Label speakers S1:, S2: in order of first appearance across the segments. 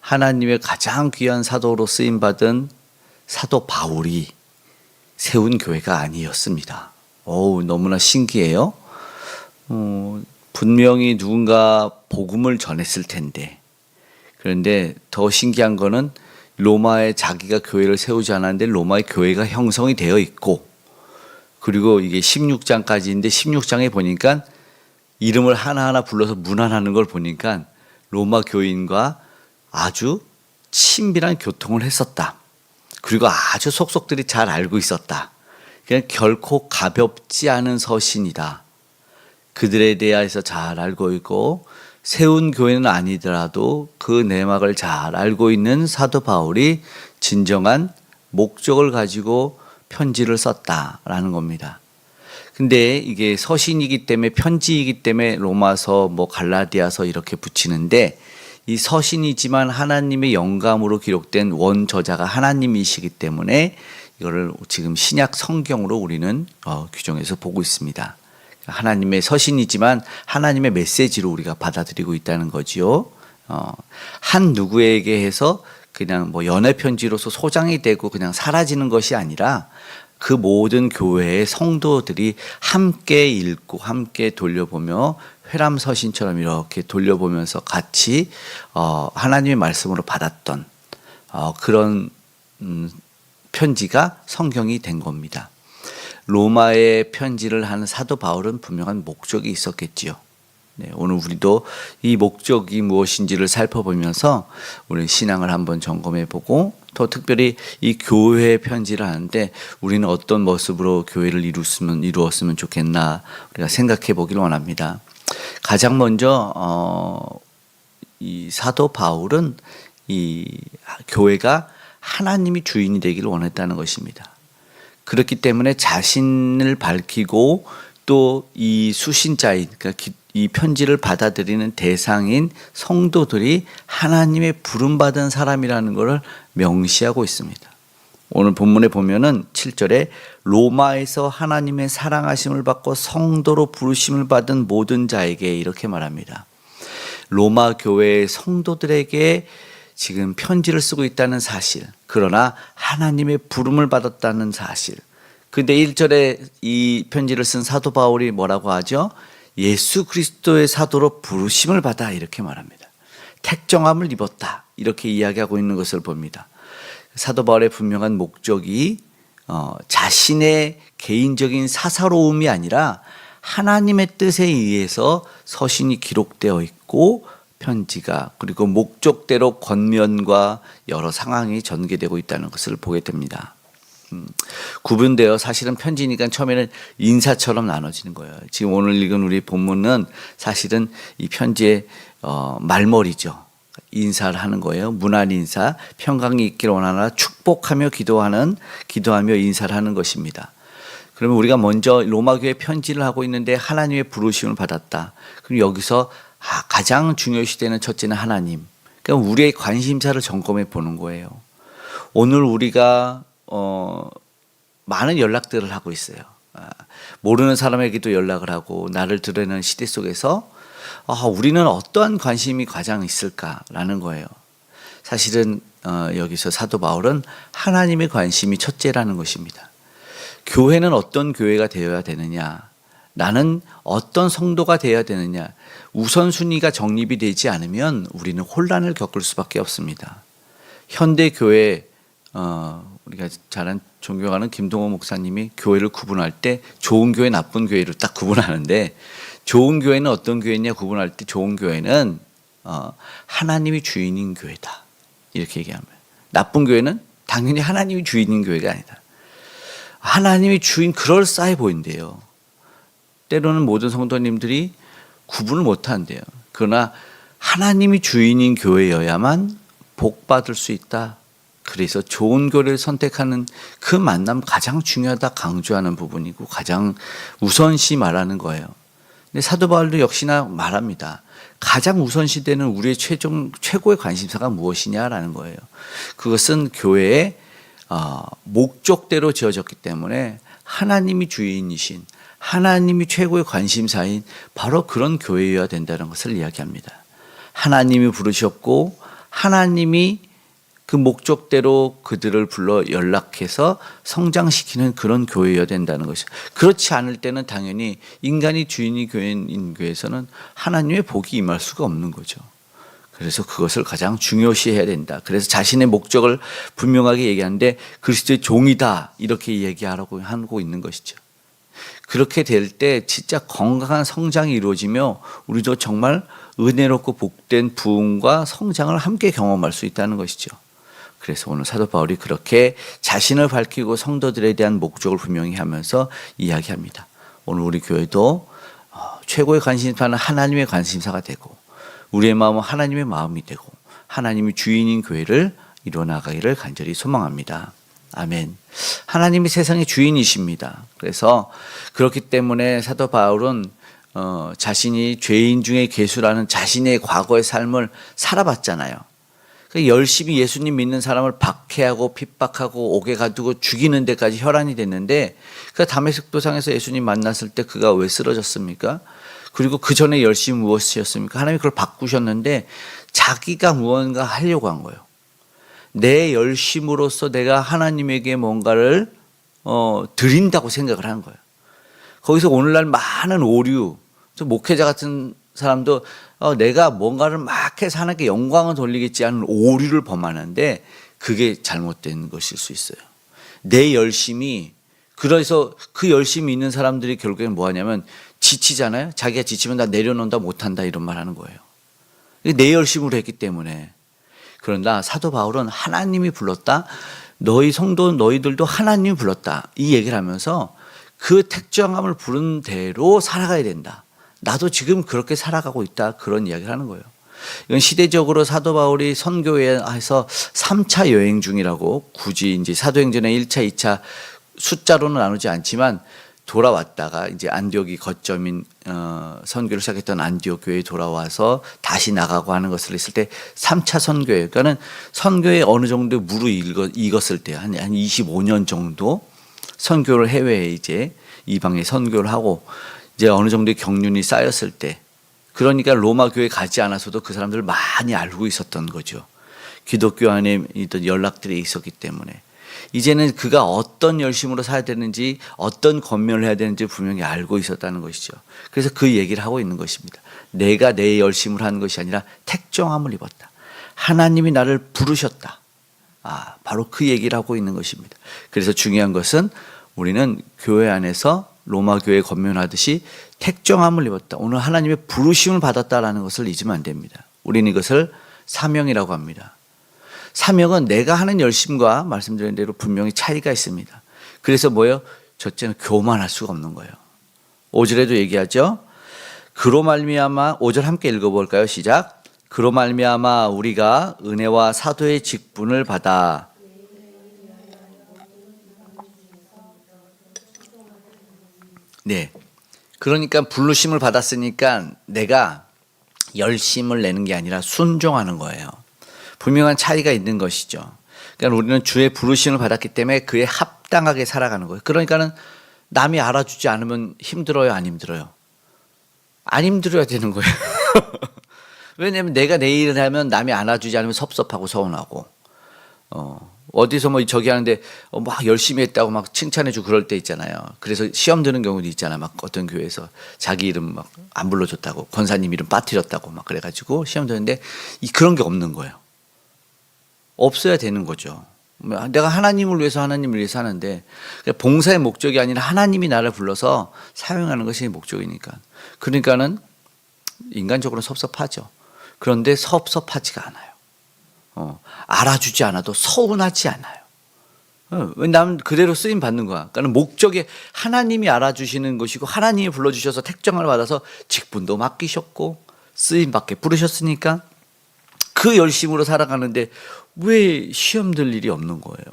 S1: 하나님의 가장 귀한 사도로 쓰임받은 사도 바울이 세운 교회가 아니었습니다. 너무나 신기해요. 분명히 누군가 복음을 전했을 텐데, 그런데 더 신기한 거는 로마에 자기가 교회를 세우지 않았는데 로마의 교회가 형성이 되어 있고, 그리고 이게 16장까지인데 16장에 보니까 이름을 하나하나 불러서 문안하는 걸 보니까 로마 교인과 아주 친밀한 교통을 했었다. 그리고 아주 속속들이 잘 알고 있었다. 그냥 결코 가볍지 않은 서신이다. 그들에 대해서 잘 알고 있고 세운 교회는 아니더라도 그 내막을 잘 알고 있는 사도 바울이 진정한 목적을 가지고 편지를 썼다라는 겁니다. 근데 이게 서신이기 때문에, 편지이기 때문에 로마서, 갈라디아서 이렇게 붙이는데, 이 서신이지만 하나님의 영감으로 기록된 원저자가 하나님이시기 때문에 이거를 지금 신약 성경으로 우리는 규정해서 보고 있습니다. 하나님의 서신이지만 하나님의 메시지로 우리가 받아들이고 있다는 거지요. 한 누구에게 해서 그냥 연애 편지로서 소장이 되고 그냥 사라지는 것이 아니라 그 모든 교회의 성도들이 함께 읽고 함께 돌려보며 회람서신처럼 이렇게 돌려보면서 같이 하나님의 말씀으로 받았던 그런 편지가 성경이 된 겁니다. 로마에 편지를 하는 사도 바울은 분명한 목적이 있었겠지요. 네, 오늘 우리도 이 목적이 무엇인지를 살펴보면서 우리 신앙을 한번 점검해보고, 더 특별히 이 교회 편지를 하는데 우리는 어떤 모습으로 교회를 이루었으면 좋겠나 우리가 생각해 보길 원합니다. 가장 먼저 이 사도 바울은 이 교회가 하나님이 주인이 되기를 원했다는 것입니다. 그렇기 때문에 자신을 밝히고 또 이 수신자인, 그러니까 이 편지를 받아들이는 대상인 성도들이 하나님의 부름받은 사람이라는 것을 명시하고 있습니다. 오늘 본문에 보면은 7절에 로마에서 하나님의 사랑하심을 받고 성도로 부르심을 받은 모든 자에게 이렇게 말합니다. 로마 교회의 성도들에게 지금 편지를 쓰고 있다는 사실, 그러나 하나님의 부름을 받았다는 사실. 근데 1절에 이 편지를 쓴 사도 바울이 뭐라고 하죠? 예수 그리스도의 사도로 부르심을 받아 이렇게 말합니다. 택정함을 입었다 이렇게 이야기하고 있는 것을 봅니다. 사도 바울의 분명한 목적이 자신의 개인적인 사사로움이 아니라 하나님의 뜻에 의해서 서신이 기록되어 있고 편지가, 그리고 목적대로 권면과 여러 상황이 전개되고 있다는 것을 보게 됩니다. 구분되어 사실은 편지니까 처음에는 인사처럼 나눠지는 거예요. 지금 오늘 읽은 우리 본문은 사실은 이 편지의 말머리죠. 인사를 하는 거예요. 문안 인사, 평강이 있기를 원하나 축복하며 기도하며 인사를 하는 것입니다. 그러면 우리가 먼저 로마 교회 편지를 하고 있는데 하나님의 부르심을 받았다. 그럼 여기서 가장 중요시되는 첫째는 하나님. 그러니까 우리의 관심사를 점검해 보는 거예요. 오늘 우리가 많은 연락들을 하고 있어요. 모르는 사람에게도 연락을 하고 나를 드러내는 시대 속에서 우리는 어떠한 관심이 가장 있을까라는 거예요. 사실은 여기서 사도 바울은 하나님의 관심이 첫째라는 것입니다. 교회는 어떤 교회가 되어야 되느냐, 나는 어떤 성도가 되어야 되느냐, 우선순위가 정립이 되지 않으면 우리는 혼란을 겪을 수밖에 없습니다. 현대 교회, 우리가 잘 존경하는 김동호 목사님이 교회를 구분할 때 좋은 교회, 나쁜 교회를 딱 구분하는데, 좋은 교회는 어떤 교회냐 구분할 때 좋은 교회는 하나님이 주인인 교회다 이렇게 얘기합니다. 나쁜 교회는 당연히 하나님이 주인인 교회가 아니다. 하나님이 주인, 그럴싸해 보인대요. 때로는 모든 성도님들이 구분을 못한대요. 그러나 하나님이 주인인 교회여야만 복받을 수 있다. 그래서 좋은 교회를 선택하는 그 만남 가장 중요하다 강조하는 부분이고 가장 우선시 말하는 거예요. 근데 사도 바울도 역시나 말합니다. 가장 우선시되는 우리의 최고의 관심사가 무엇이냐라는 거예요. 그것은 교회의 목적대로 지어졌기 때문에 하나님이 주인이신, 하나님이 최고의 관심사인 바로 그런 교회여야 된다는 것을 이야기합니다. 하나님이 부르셨고 하나님이 그 목적대로 그들을 불러 연락해서 성장시키는 그런 교회여야 된다는 것이죠. 그렇지 않을 때는 당연히 인간이 주인이 교회인 교회에서는 하나님의 복이 임할 수가 없는 거죠. 그래서 그것을 가장 중요시해야 된다. 그래서 자신의 목적을 분명하게 얘기하는데 그리스도의 종이다 이렇게 얘기하라고 하고 있는 것이죠. 그렇게 될 때 진짜 건강한 성장이 이루어지며 우리도 정말 은혜롭고 복된 부흥과 성장을 함께 경험할 수 있다는 것이죠. 그래서 오늘 사도 바울이 그렇게 자신을 밝히고 성도들에 대한 목적을 분명히 하면서 이야기합니다. 오늘 우리 교회도 최고의 관심사는 하나님의 관심사가 되고 우리의 마음은 하나님의 마음이 되고 하나님이 주인인 교회를 이뤄나가기를 간절히 소망합니다. 아멘. 하나님이 세상의 주인이십니다. 그래서 그렇기 때문에 사도 바울은 자신이 죄인 중에 괴수라는 자신의 과거의 삶을 살아봤잖아요. 열심히 예수님 믿는 사람을 박해하고 핍박하고 옥에 가두고 죽이는 데까지 혈안이 됐는데 그 다메섹 도상에서 예수님 만났을 때 그가 왜 쓰러졌습니까? 그리고 그 전에 열심히 무엇이었습니까? 하나님이 그걸 바꾸셨는데 자기가 무언가 하려고 한 거예요. 내 열심으로써 내가 하나님에게 뭔가를 드린다고 생각을 한 거예요. 거기서 오늘날 많은 오류, 목회자 같은 사람도 내가 뭔가를 막 해서 하나님께 영광을 돌리겠지 하는 오류를 범하는데 그게 잘못된 것일 수 있어요. 내 열심이, 그래서 그 열심이 있는 사람들이 결국엔 뭐 하냐면 지치잖아요. 자기가 지치면 나 내려놓는다 못한다 이런 말 하는 거예요. 내 열심으로 했기 때문에. 그런다 사도 바울은 하나님이 불렀다. 너희 성도 너희들도 하나님이 불렀다. 이 얘기를 하면서 그 택정함을 부른 대로 살아가야 된다. 나도 지금 그렇게 살아가고 있다. 그런 이야기를 하는 거예요. 이건 시대적으로 사도 바울이 선교회에서 3차 여행 중이라고 굳이 이제 사도행전의 1차, 2차 숫자로는 나누지 않지만 돌아왔다가 이제 안디옥이 거점인 선교를 시작했던 안디옥 교회에 돌아와서 다시 나가고 하는 것을 했을 때 3차 선교예요. 그러니까는 선교에 어느 정도 익었을 때 한 25년 정도 선교를 해외에 이제 이방에 선교를 하고 이제 어느 정도의 경륜이 쌓였을 때 그러니까 로마 교회 가지 않아서도 그 사람들을 많이 알고 있었던 거죠. 기독교 안에 있던 연락들이 있었기 때문에 이제는 그가 어떤 열심으로 살아야 되는지 어떤 권면을 해야 되는지 분명히 알고 있었다는 것이죠. 그래서 그 얘기를 하고 있는 것입니다. 내가 내 열심을 하는 것이 아니라 택정함을 입었다. 하나님이 나를 부르셨다. 바로 그 얘기를 하고 있는 것입니다. 그래서 중요한 것은 우리는 교회 안에서 로마 교회에 권면하듯이 택정함을 입었다. 오늘 하나님의 부르심을 받았다라는 것을 잊으면 안 됩니다. 우리는 이것을 사명이라고 합니다. 사명은 내가 하는 열심과 말씀드린 대로 분명히 차이가 있습니다. 그래서 뭐예요? 첫째는 교만할 수가 없는 거예요. 5절에도 얘기하죠. 그로 말미암아 5절 함께 읽어볼까요? 시작. 그로 말미암아 우리가 은혜와 사도의 직분을 받아 네. 그러니까 부르심을 받았으니까 내가 열심을 내는 게 아니라 순종하는 거예요. 분명한 차이가 있는 것이죠. 그러니까 우리는 주의 부르심을 받았기 때문에 그에 합당하게 살아가는 거예요. 그러니까는 남이 알아주지 않으면 힘들어요, 안 힘들어요? 안 힘들어야 되는 거예요. 왜냐하면 내가 내 일을 하면 남이 알아주지 않으면 섭섭하고 서운하고 어디서 뭐 저기 하는데 막 열심히 했다고 막 칭찬해주고 그럴 때 있잖아요. 그래서 시험 드는 경우도 있잖아요. 막 어떤 교회에서 자기 이름 막 안 불러줬다고 권사님 이름 빠뜨렸다고 막 그래가지고 시험 드는데 그런 게 없는 거예요. 없어야 되는 거죠. 내가 하나님을 위해서 하는데 봉사의 목적이 아니라 하나님이 나를 불러서 사용하는 것이 목적이니까. 그러니까는 인간적으로 섭섭하죠. 그런데 섭섭하지가 않아요. 알아주지 않아도 서운하지 않아요. 왜 나는 그대로 쓰임 받는 거야. 그러니까 목적이 하나님이 알아주시는 것이고 하나님이 불러주셔서 택정을 받아서 직분도 맡기셨고 쓰임 받게 부르셨으니까 그 열심으로 살아가는데 왜 시험 들 일이 없는 거예요?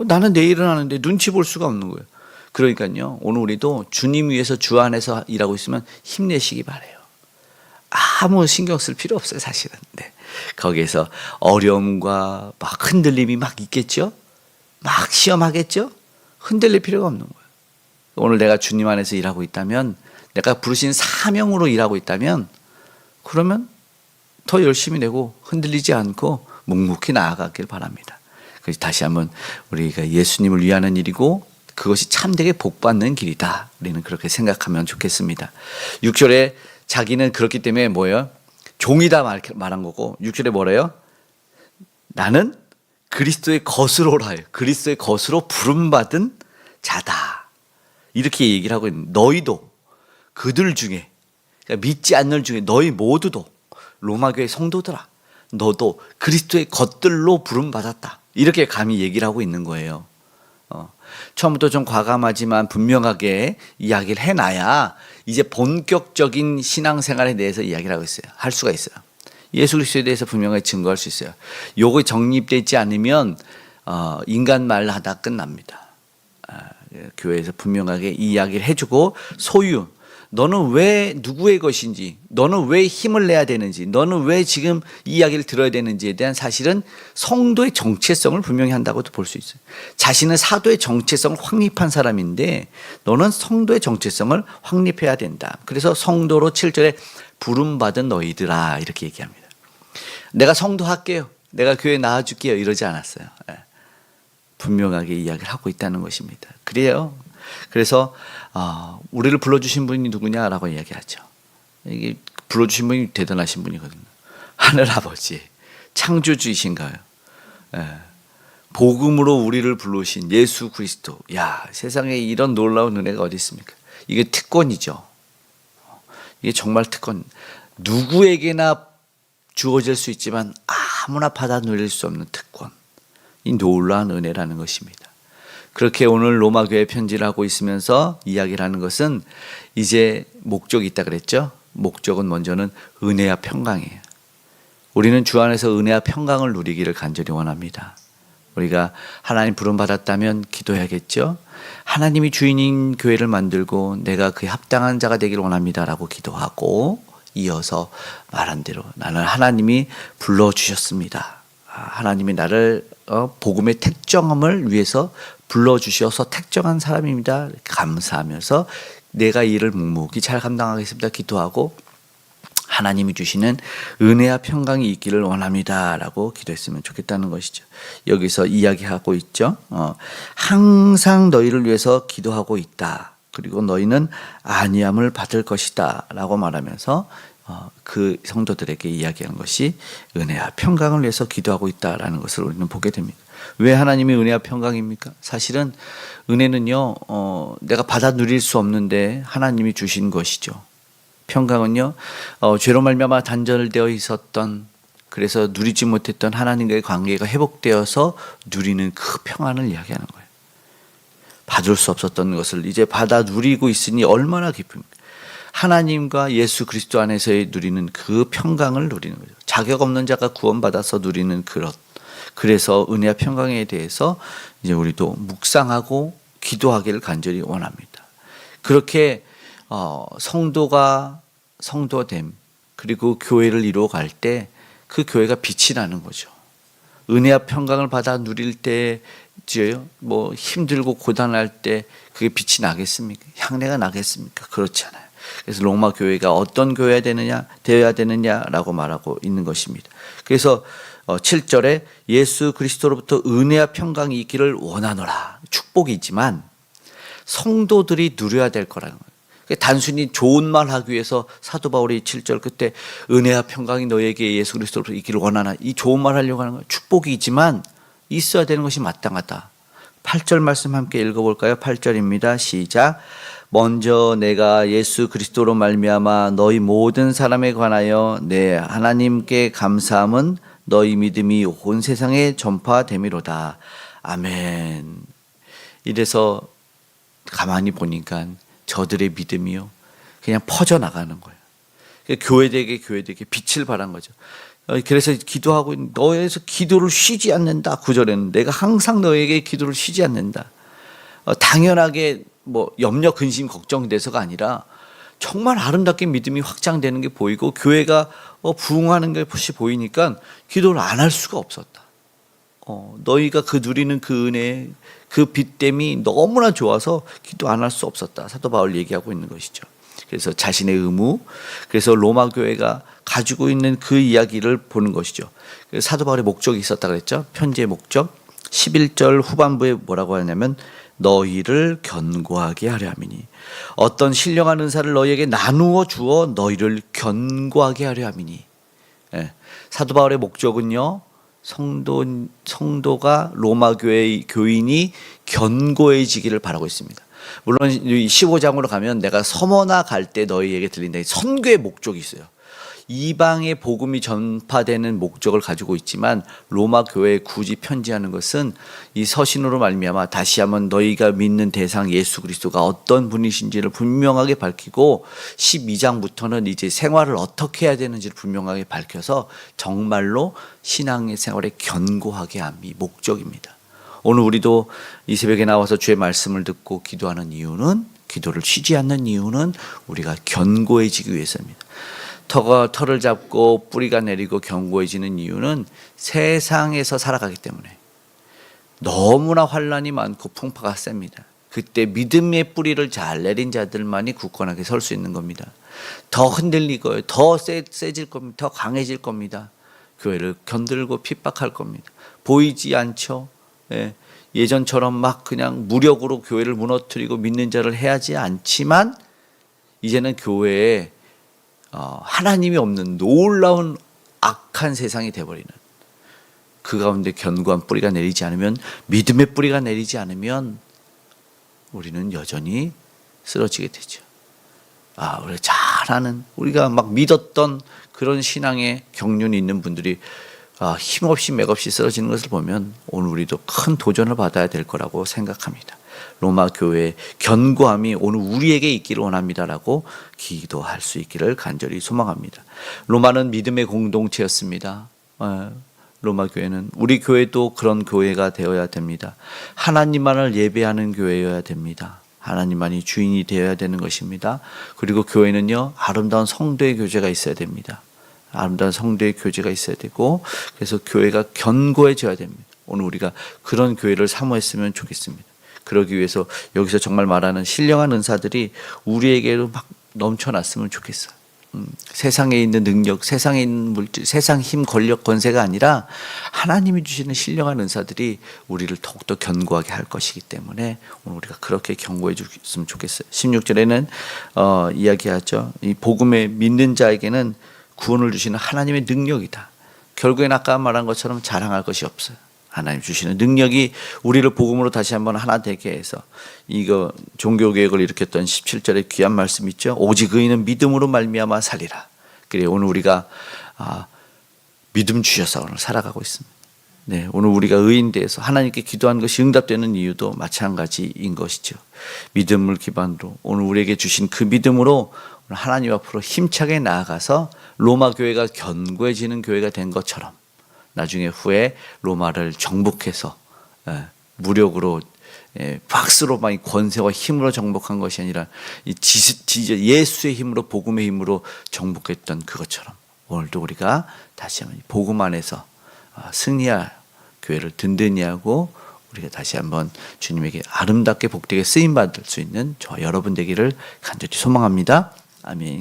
S1: 나는 내 일을 하는데 눈치 볼 수가 없는 거예요. 그러니까요. 오늘 우리도 주님 위해서 주 안에서 일하고 있으면 힘내시기 바라요. 아무 신경 쓸 필요 없어요, 사실은. 네. 거기에서 어려움과 막 흔들림이 막 있겠죠? 막 시험하겠죠? 흔들릴 필요가 없는 거예요. 오늘 내가 주님 안에서 일하고 있다면, 내가 부르신 사명으로 일하고 있다면, 그러면 더 열심히 내고 흔들리지 않고 묵묵히 나아가길 바랍니다. 그래서 다시 한번 우리가 예수님을 위하는 일이고 그것이 참되게 복받는 길이다. 우리는 그렇게 생각하면 좋겠습니다. 6절에 자기는 그렇기 때문에 뭐예요? 종이다 말한 거고 6절에 뭐래요? 나는 그리스도의 것으로라 해요. 그리스도의 것으로 부름받은 자다. 이렇게 얘기를 하고 있는 너희도 그들 중에 그러니까 믿지 않는 중에 너희 모두도 로마교회 성도들아 너도 그리스도의 것들로 부름받았다. 이렇게 감히 얘기를 하고 있는 거예요. 처음부터 좀 과감하지만 분명하게 이야기를 해놔야 이제 본격적인 신앙생활에 대해서 이야기를 하고 있어요. 할 수가 있어요. 예수 그리스도에 대해서 분명하게 증거할 수 있어요. 요거 정립되지 않으면 인간 말 하다 끝납니다. 교회에서 분명하게 이야기를 해주고 소유 너는 왜 누구의 것인지 너는 왜 힘을 내야 되는지 너는 왜 지금 이야기를 들어야 되는지에 대한 사실은 성도의 정체성을 분명히 한다고도 볼 수 있어요. 자신은 사도의 정체성을 확립한 사람인데 너는 성도의 정체성을 확립해야 된다. 그래서 성도로 7절에 부름받은 너희들아 이렇게 얘기합니다. 내가 성도 할게요. 내가 교회 나와줄게요. 이러지 않았어요. 분명하게 이야기를 하고 있다는 것입니다. 그래요. 그래서 우리를 불러주신 분이 누구냐라고 이야기하죠. 이게 불러주신 분이 대단하신 분이거든요. 하늘아버지 창조주이신가요? 복음으로 우리를 부르신 예수 그리스도. 야, 세상에 이런 놀라운 은혜가 어디 있습니까? 이게 특권이죠. 이게 정말 특권. 누구에게나 주어질 수 있지만 아무나 받아 누릴 수 없는 특권. 이 놀라운 은혜라는 것입니다. 그렇게 오늘 로마교회 편지를 하고 있으면서 이야기를 하는 것은 이제 목적이 있다 그랬죠. 목적은 먼저는 은혜와 평강이에요. 우리는 주 안에서 은혜와 평강을 누리기를 간절히 원합니다. 우리가 하나님 부름받았다면 기도해야겠죠. 하나님이 주인인 교회를 만들고 내가 그에 합당한 자가 되기를 원합니다라고 기도하고 이어서 말한 대로 나는 하나님이 불러주셨습니다. 하나님이 나를 복음의 택정함을 위해서 불러주셔서 택정한 사람입니다. 감사하면서 내가 이 일을 묵묵히 잘 감당하겠습니다. 기도하고 하나님이 주시는 은혜와 평강이 있기를 원합니다. 라고 기도했으면 좋겠다는 것이죠. 여기서 이야기하고 있죠. 항상 너희를 위해서 기도하고 있다. 그리고 너희는 안위함을 받을 것이다. 라고 말하면서 그 성도들에게 이야기하는 것이 은혜와 평강을 위해서 기도하고 있다라는 것을 우리는 보게 됩니다. 왜 하나님이 은혜와 평강입니까? 사실은 은혜는요, 내가 받아 누릴 수 없는데 하나님이 주신 것이죠. 평강은요, 죄로 말미암아 단절되어 있었던 그래서 누리지 못했던 하나님과의 관계가 회복되어서 누리는 그 평안을 이야기하는 거예요. 받을 수 없었던 것을 이제 받아 누리고 있으니 얼마나 기쁩니까? 하나님과 예수 그리스도 안에서의 누리는 그 평강을 누리는 거죠. 자격 없는 자가 구원받아서 누리는 그래서 은혜와 평강에 대해서 이제 우리도 묵상하고 기도하기를 간절히 원합니다. 그렇게 성도가 성도됨 그리고 교회를 이루어갈 때 그 교회가 빛이 나는 거죠. 은혜와 평강을 받아 누릴 때 뭐 힘들고 고단할 때 그게 빛이 나겠습니까? 향내가 나겠습니까? 그렇지 않아요. 그래서 로마 교회가 어떤 교회가 되어야 되느냐라고 말하고 있는 것입니다. 그래서 7절에 예수 그리스도로부터 은혜와 평강이 있기를 원하노라. 축복이지만 성도들이 누려야 될 거라는 거예요. 단순히 좋은 말 하기 위해서 사도 바울이 7절 끝에 은혜와 평강이 너에게 예수 그리스도로부터 있기를 원하나 이 좋은 말 하려고 하는 거예요. 축복이지만 있어야 되는 것이 마땅하다. 8절 말씀 함께 읽어볼까요? 8절입니다. 시작. 먼저 내가 예수 그리스도로 말미암아 너희 모든 사람에 관하여 내 하나님께 감사함은 너희 믿음이 온 세상에 전파됨이로다. 아멘. 이래서 가만히 보니까 저들의 믿음이요 그냥 퍼져나가는 거예요. 교회되게 빛을 발한 거죠. 그래서 기도하고 너에서 기도를 쉬지 않는다. 9절에는 내가 항상 너에게 기도를 쉬지 않는다. 당연하게 뭐 염려 근심 걱정돼서가 아니라 정말 아름답게 믿음이 확장되는 게 보이고 교회가 부흥하는 것이 보이니까 기도를 안 할 수가 없었다. 너희가 그 누리는 그 은혜 그 빛됨이 너무나 좋아서 기도 안 할 수 없었다. 사도 바울 얘기하고 있는 것이죠. 그래서 자신의 의무, 그래서 로마 교회가 가지고 있는 그 이야기를 보는 것이죠. 사도 바울의 목적이 있었다 그랬죠. 편지의 목적 11절 후반부에 뭐라고 하냐면 너희를 견고하게 하려 함이니, 어떤 신령한 은사를 너희에게 나누어 주어 너희를 견고하게 하려 함이니. 예. 사도 바울의 목적은요, 성도가 로마 교회의 교인이 견고해지기를 바라고 있습니다. 물론 15장으로 가면 내가 서머나 갈 때 너희에게 들린다. 선교의 목적이 있어요. 이방의 복음이 전파되는 목적을 가지고 있지만 로마 교회에 굳이 편지하는 것은 이 서신으로 말미암아 다시 한번 너희가 믿는 대상 예수 그리스도가 어떤 분이신지를 분명하게 밝히고 12장부터는 이제 생활을 어떻게 해야 되는지를 분명하게 밝혀서 정말로 신앙의 생활에 견고하게 함이 목적입니다. 오늘 우리도 이 새벽에 나와서 주의 말씀을 듣고 기도하는 이유는, 기도를 쉬지 않는 이유는 우리가 견고해지기 위해서입니다. 털을 잡고 뿌리가 내리고 견고해지는 이유는 세상에서 살아가기 때문에 너무나 환란이 많고 풍파가 셉니다. 그때 믿음의 뿌리를 잘 내린 자들만이 굳건하게 설 수 있는 겁니다. 더 흔들리고 더 세질 겁니다. 더 강해질 겁니다. 교회를 건들고 핍박할 겁니다. 보이지 않죠. 예전처럼 막 그냥 무력으로 교회를 무너뜨리고 믿는 자를 해야지 않지만 이제는 교회에 하나님이 없는 놀라운 악한 세상이 되어버리는, 그 가운데 견고한 뿌리가 내리지 않으면, 믿음의 뿌리가 내리지 않으면 우리는 여전히 쓰러지게 되죠. 우리가 잘 아는, 우리가 막 믿었던 그런 신앙의 경륜이 있는 분들이 힘없이 맥없이 쓰러지는 것을 보면 오늘 우리도 큰 도전을 받아야 될 거라고 생각합니다. 로마 교회의 견고함이 오늘 우리에게 있기를 원합니다라고 기도할 수 있기를 간절히 소망합니다. 로마는 믿음의 공동체였습니다. 로마 교회는, 우리 교회도 그런 교회가 되어야 됩니다. 하나님만을 예배하는 교회여야 됩니다. 하나님만이 주인이 되어야 되는 것입니다. 그리고 교회는요, 아름다운 성도의 교제가 있어야 됩니다. 아름다운 성도의 교제가 있어야 되고, 그래서 교회가 견고해져야 됩니다. 오늘 우리가 그런 교회를 사모했으면 좋겠습니다. 그러기 위해서 여기서 정말 말하는 신령한 은사들이 우리에게도 막 넘쳐났으면 좋겠어요. 세상에 있는 능력, 세상에 있는 물질, 세상 힘, 권력, 권세가 아니라 하나님이 주시는 신령한 은사들이 우리를 더욱더 견고하게 할 것이기 때문에 오늘 우리가 그렇게 견고해 줬으면 좋겠어요. 16절에는 이야기하죠. 이 복음에 믿는 자에게는 구원을 주시는 하나님의 능력이다. 결국엔 아까 말한 것처럼 자랑할 것이 없어요. 하나님 주시는 능력이 우리를 복음으로 다시 한번 하나 되게 해서, 이거 종교개혁을 일으켰던 17절의 귀한 말씀 있죠. 오직 의인은 믿음으로 말미암아 살리라. 그래, 오늘 우리가 믿음 주셔서 오늘 살아가고 있습니다. 네, 오늘 우리가 의인돼서 하나님께 기도한 것이 응답되는 이유도 마찬가지인 것이죠. 믿음을 기반으로 오늘 우리에게 주신 그 믿음으로 하나님 앞으로 힘차게 나아가서 로마 교회가 견고해지는 교회가 된 것처럼 나중에 후에 로마를 정복해서 무력으로 박스로 막 권세와 힘으로 정복한 것이 아니라 이 예수의 힘으로, 복음의 힘으로 정복했던 그것처럼 오늘도 우리가 다시 한번 복음 안에서 승리할 교회를 든든히 하고 우리가 다시 한번 주님에게 아름답게 복되게 쓰임받을 수 있는 저 여러분 되기를 간절히 소망합니다. 아멘.